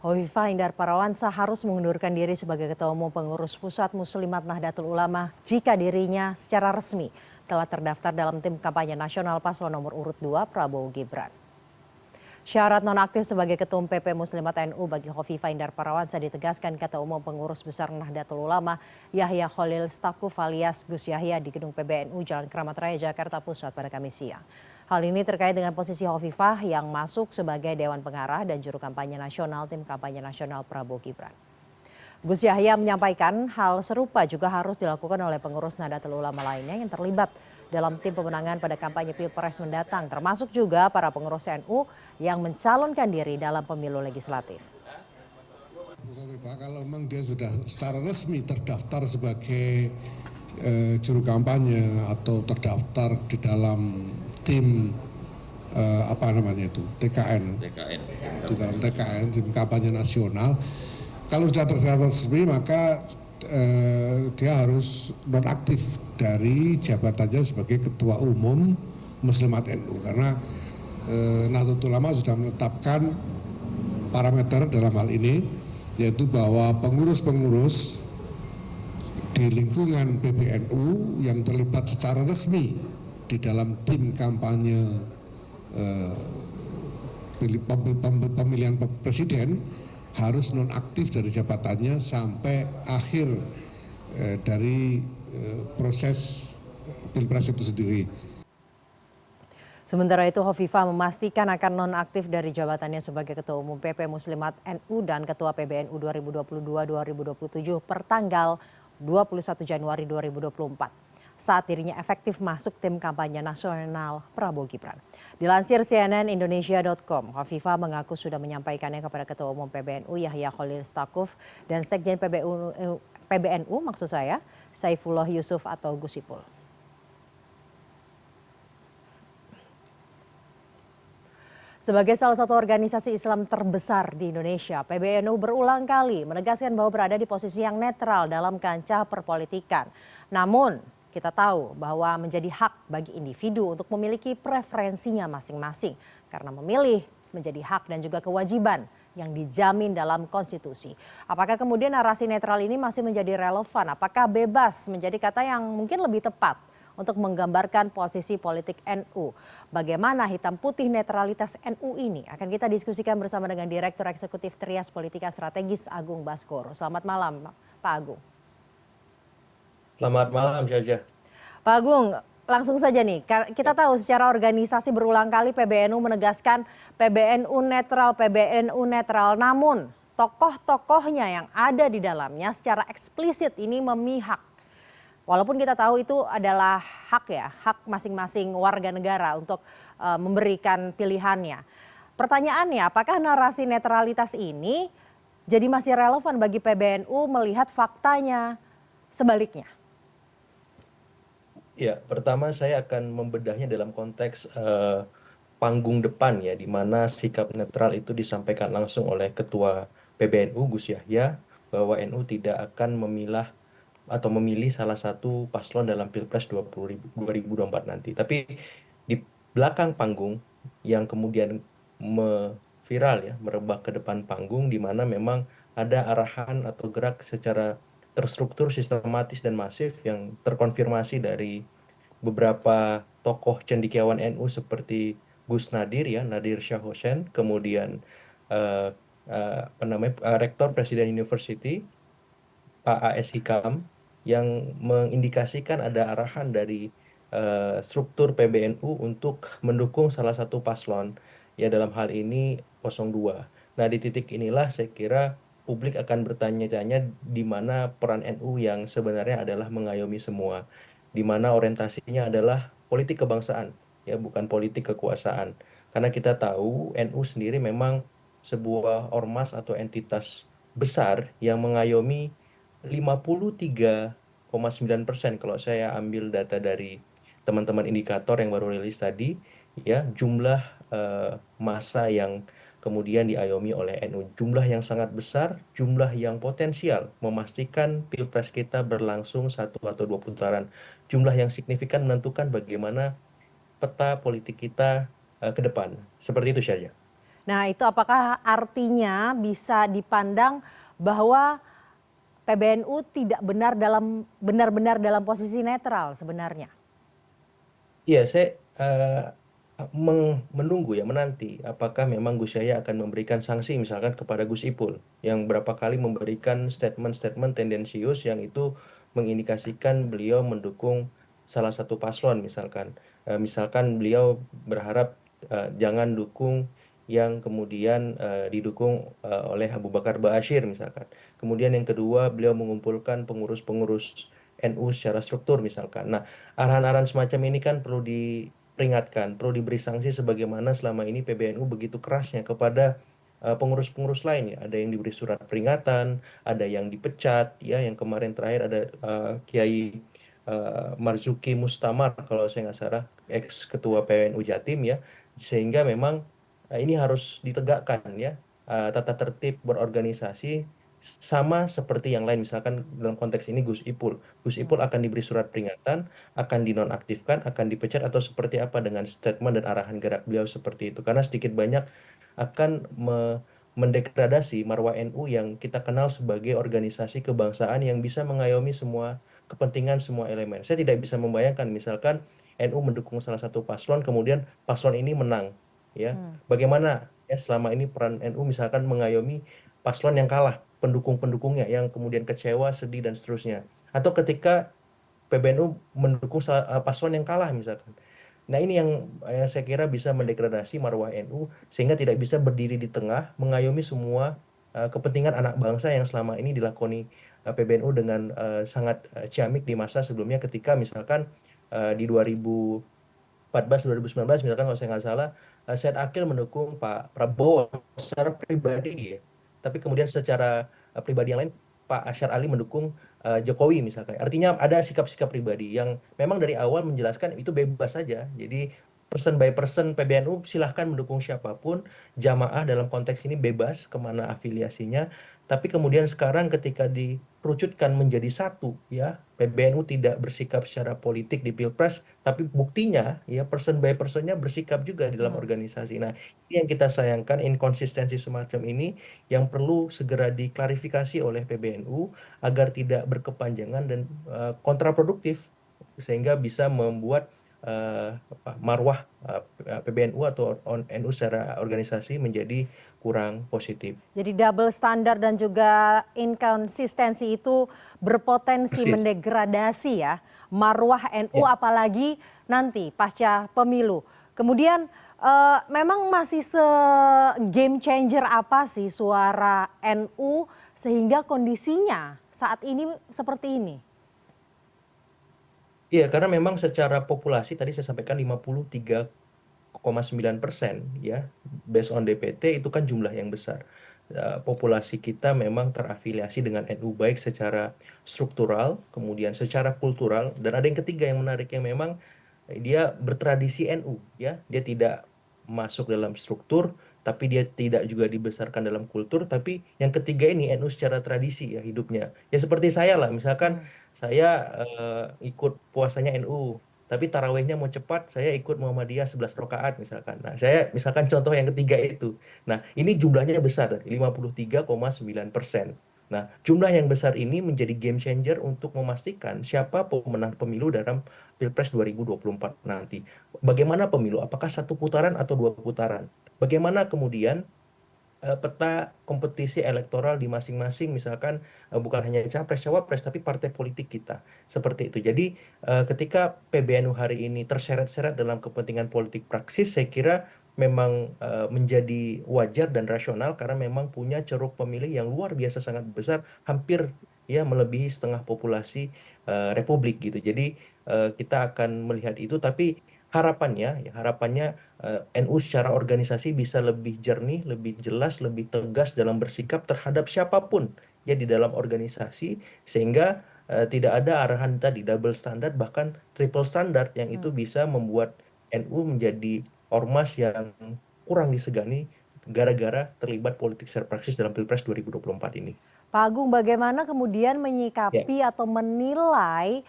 Hovifah Indar Parawansa harus mengundurkan diri sebagai Ketua Umum Pengurus Pusat Muslimat Nahdlatul Ulama jika dirinya secara resmi telah terdaftar dalam tim kampanye nasional paslon nomor urut 2 Prabowo Gibran. Syarat nonaktif sebagai Ketum PP Muslimat NU bagi Hovifah Indar Parawansa ditegaskan Ketua Umum Pengurus Besar Nahdlatul Ulama Yahya Khalil Stakuf alias Gus Yahya di Gedung PBNU Jalan Kramat Raya, Jakarta Pusat pada Kamis siang. Hal ini terkait dengan posisi Hovifah yang masuk sebagai Dewan Pengarah dan Juru Kampanye Nasional Tim Kampanye Nasional Prabowo Gibran. Gus Yahya menyampaikan hal serupa juga harus dilakukan oleh pengurus Nahdlatul Ulama lainnya yang terlibat dalam tim pemenangan pada kampanye Pilpres mendatang, termasuk juga para pengurus NU yang mencalonkan diri dalam pemilu legislatif. Kalau memang dia sudah secara resmi terdaftar sebagai juru kampanye atau terdaftar di dalam tim TKN, di dalam TKN, tim kampanye nasional. Kalau sudah terdaftar resmi maka dia harus nonaktif dari jabatannya sebagai Ketua Umum Muslimat NU karena Nahdlatul Ulama sudah menetapkan parameter dalam hal ini, yaitu bahwa pengurus-pengurus di lingkungan PBNU yang terlibat secara resmi di dalam tim kampanye pemilihan presiden harus nonaktif dari jabatannya sampai akhir dari proses Pilpres itu sendiri. Sementara itu Hovifah memastikan akan nonaktif dari jabatannya sebagai Ketua Umum PP Muslimat NU dan Ketua PBNU 2022-2027 per tanggal 21 Januari 2024 saat dirinya efektif masuk tim kampanye nasional Prabowo Gibran. Dilansir cnnindonesia.com, Hovifah mengaku sudah menyampaikannya kepada Ketua Umum PBNU Yahya Khalil Stakuf dan Sekjen PBNU Saifullah Yusuf atau Gus Ipul. Sebagai salah satu organisasi Islam terbesar di Indonesia, PBNU berulang kali menegaskan bahwa berada di posisi yang netral dalam kancah perpolitikan. Namun, kita tahu bahwa menjadi hak bagi individu untuk memiliki preferensinya masing-masing. Karena memilih menjadi hak dan juga kewajiban yang dijamin dalam konstitusi. Apakah kemudian narasi netral ini masih menjadi relevan? Apakah bebas menjadi kata yang mungkin lebih tepat untuk menggambarkan posisi politik NU? Bagaimana hitam putih netralitas NU ini? Akan kita diskusikan bersama dengan Direktur Eksekutif Trias Politika Strategis Agung Baskoro. Selamat malam Pak Agung. Selamat malam Jaja. Pak Agung, langsung saja nih, kita tahu secara organisasi berulang kali PBNU menegaskan PBNU netral, namun tokoh-tokohnya yang ada di dalamnya secara eksplisit ini memihak. Walaupun kita tahu itu adalah hak masing-masing warga negara untuk memberikan pilihannya. Pertanyaannya, apakah narasi netralitas ini jadi masih relevan bagi PBNU melihat faktanya sebaliknya? Ya, pertama saya akan membedahnya dalam konteks panggung depan ya, di mana sikap netral itu disampaikan langsung oleh Ketua PBNU Gus Yahya bahwa NU tidak akan memilih salah satu paslon dalam Pilpres 2024 nanti. Tapi di belakang panggung yang kemudian viral ya, merebak ke depan panggung di mana memang ada arahan atau gerak secara terstruktur, sistematis dan masif yang terkonfirmasi dari beberapa tokoh cendekiawan NU seperti Gus Nadir ya, Nadir Shah Hussein, kemudian Rektor Presiden University Pak A.S. Hikam yang mengindikasikan ada arahan dari struktur PBNU untuk mendukung salah satu paslon ya, dalam hal ini 02. Nah, di titik inilah saya kira publik akan bertanya-tanya di mana peran NU yang sebenarnya adalah mengayomi semua, di mana orientasinya adalah politik kebangsaan ya, bukan politik kekuasaan. Karena kita tahu NU sendiri memang sebuah ormas atau entitas besar yang mengayomi 53,9% kalau saya ambil data dari teman-teman indikator yang baru rilis tadi ya, jumlah massa yang kemudian diayomi oleh NU, jumlah yang sangat besar, jumlah yang potensial memastikan Pilpres kita berlangsung 1 atau 2 putaran, jumlah yang signifikan menentukan bagaimana peta politik kita ke depan. Seperti itu saja. Nah, itu apakah artinya bisa dipandang bahwa PBNU tidak benar-benar dalam posisi netral sebenarnya? Iya, saya menunggu ya, menanti apakah memang Gus Yahya akan memberikan sanksi misalkan kepada Gus Ipul yang berapa kali memberikan statement-statement tendensius yang itu mengindikasikan beliau mendukung salah satu paslon misalkan. Misalkan beliau berharap jangan dukung yang kemudian didukung oleh Abu Bakar Ba'asyir misalkan. Kemudian yang kedua beliau mengumpulkan pengurus-pengurus NU secara struktur misalkan. Nah, arahan-arahan semacam ini kan perlu diperingatkan, perlu diberi sanksi sebagaimana selama ini PBNU begitu kerasnya kepada pengurus-pengurus lain ya. Ada yang diberi surat peringatan, ada yang dipecat ya, yang kemarin terakhir ada Kiai Marzuki Mustamar kalau saya nggak salah, ex ketua PWNU Jatim ya. Sehingga memang ini harus ditegakkan ya, tata tertib berorganisasi sama seperti yang lain misalkan dalam konteks ini Gus Ipul. Gus Ipul akan diberi surat peringatan, akan dinonaktifkan, akan dipecat atau seperti apa dengan statement dan arahan gerak beliau seperti itu. Karena sedikit banyak akan mendegradasi marwah NU yang kita kenal sebagai organisasi kebangsaan yang bisa mengayomi semua kepentingan semua elemen. Saya tidak bisa membayangkan misalkan NU mendukung salah satu paslon, kemudian paslon ini menang. Ya, bagaimana ya selama ini peran NU misalkan mengayomi paslon yang kalah, pendukung-pendukungnya yang kemudian kecewa, sedih dan seterusnya. Atau ketika PBNU mendukung paslon yang kalah misalkan. Nah, ini yang saya kira bisa mendegradasi marwah NU sehingga tidak bisa berdiri di tengah mengayomi semua kepentingan anak bangsa yang selama ini dilakoni PBNU dengan sangat ciamik di masa sebelumnya ketika misalkan di 2014 2019 misalkan kalau saya nggak salah Said Akil mendukung Pak Prabowo secara pribadi ya. Tapi kemudian secara pribadi yang lain Pak Asyar Ali mendukung Jokowi misalkan. Artinya ada sikap-sikap pribadi yang memang dari awal menjelaskan itu bebas saja. Jadi person by person PBNU silahkan mendukung siapapun, jamaah dalam konteks ini bebas kemana afiliasinya. Tapi kemudian sekarang ketika dikerucutkan menjadi satu, ya PBNU tidak bersikap secara politik di Pilpres, tapi buktinya ya person by personnya bersikap juga di dalam organisasi. Nah, ini yang kita sayangkan inkonsistensi semacam ini yang perlu segera diklarifikasi oleh PBNU agar tidak berkepanjangan dan kontraproduktif sehingga bisa membuat marwah PBNU atau NU secara organisasi menjadi kurang positif. Jadi double standar dan juga inkonsistensi itu berpotensi Persis. mendegradasi ya marwah NU Ya. apalagi nanti pasca pemilu. Kemudian memang masih game changer apa sih suara NU sehingga kondisinya saat ini seperti ini? Iya, karena memang secara populasi tadi saya sampaikan 53,9% ya, based on DPT itu kan jumlah yang besar. Populasi kita memang terafiliasi dengan NU baik secara struktural, kemudian secara kultural, dan ada yang ketiga yang menarik yang memang dia bertradisi NU ya, dia tidak masuk dalam struktur, tapi dia tidak juga dibesarkan dalam kultur, tapi yang ketiga ini NU secara tradisi ya hidupnya. Ya seperti saya lah, misalkan saya ikut puasanya NU, tapi tarawehnya mau cepat, saya ikut Muhammadiyah 11 rakaat misalkan. Nah, saya misalkan contoh yang ketiga itu. Nah, ini jumlahnya besar, 53,9%. Nah, jumlah yang besar ini menjadi game changer untuk memastikan siapa pemenang pemilu dalam Pilpres 2024 nanti. Bagaimana pemilu? Apakah satu putaran atau dua putaran? Bagaimana kemudian peta kompetisi elektoral di masing-masing misalkan bukan hanya capres cawapres tapi partai politik kita seperti itu. Jadi ketika PBNU hari ini terseret-seret dalam kepentingan politik praksis, saya kira memang menjadi wajar dan rasional karena memang punya ceruk pemilih yang luar biasa sangat besar, hampir ya melebihi setengah populasi Republik gitu. Jadi kita akan melihat itu, tapi harapannya NU secara organisasi bisa lebih jernih, lebih jelas, lebih tegas dalam bersikap terhadap siapapun ya di dalam organisasi sehingga tidak ada arahan tadi double standard bahkan triple standard yang itu bisa membuat NU menjadi ormas yang kurang disegani gara-gara terlibat politik secara praksis dalam Pilpres 2024 ini. Pak Agung, bagaimana kemudian Ya. menyikapi atau menilai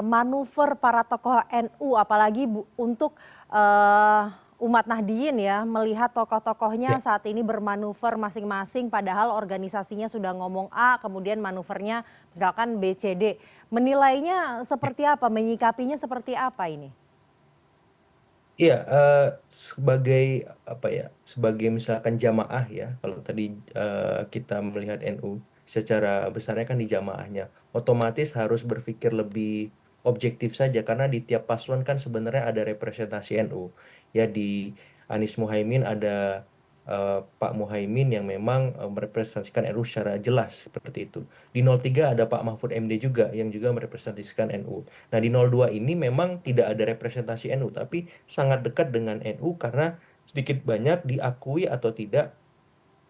manuver para tokoh NU, apalagi untuk umat Nahdliyin ya melihat tokoh-tokohnya Ya. saat ini bermanuver masing-masing padahal organisasinya sudah ngomong A, kemudian manuvernya misalkan B, C, D. Menilainya seperti apa, menyikapinya seperti apa ini? Iya, sebagai apa ya, sebagai misalkan jamaah ya, kalau tadi kita melihat NU secara besarnya kan di jamaahnya, otomatis harus berpikir lebih objektif saja karena di tiap paslon kan sebenarnya ada representasi NU. Ya di Anies Muhaimin ada Pak Muhaimin yang memang merepresentasikan NU secara jelas seperti itu. Di 03 ada Pak Mahfud MD juga yang juga merepresentasikan NU. Nah, di 02 ini memang tidak ada representasi NU, tapi sangat dekat dengan NU karena sedikit banyak diakui atau tidak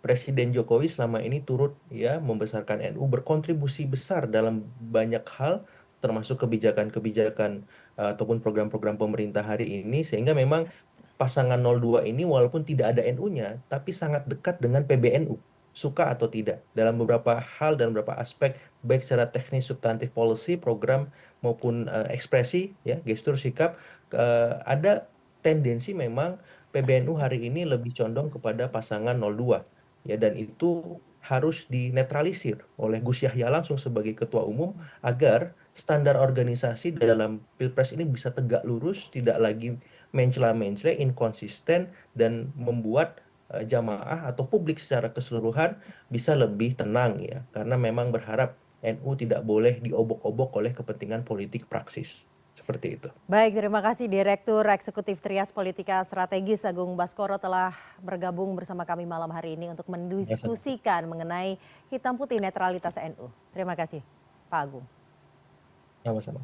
Presiden Jokowi selama ini turut ya membesarkan NU, berkontribusi besar dalam banyak hal termasuk kebijakan-kebijakan ataupun program-program pemerintah hari ini sehingga memang pasangan 02 ini walaupun tidak ada NU-nya tapi sangat dekat dengan PBNU, suka atau tidak dalam beberapa hal dan beberapa aspek baik secara teknis substantif policy program maupun ekspresi ya gestur sikap, ada tendensi memang PBNU hari ini lebih condong kepada pasangan 02 ya, dan itu harus dinetralisir oleh Gus Yahya langsung sebagai ketua umum agar standar organisasi dalam Pilpres ini bisa tegak lurus, tidak lagi mencela-mencela, inkonsisten, dan membuat jamaah atau publik secara keseluruhan bisa lebih tenang ya, karena memang berharap NU tidak boleh diobok-obok oleh kepentingan politik praksis. Seperti itu. Baik, terima kasih Direktur Eksekutif Trias Politika Strategis Agung Baskoro telah bergabung bersama kami malam hari ini untuk mendiskusikan mengenai hitam putih netralitas NU. Terima kasih Pak Agung. Sama-sama.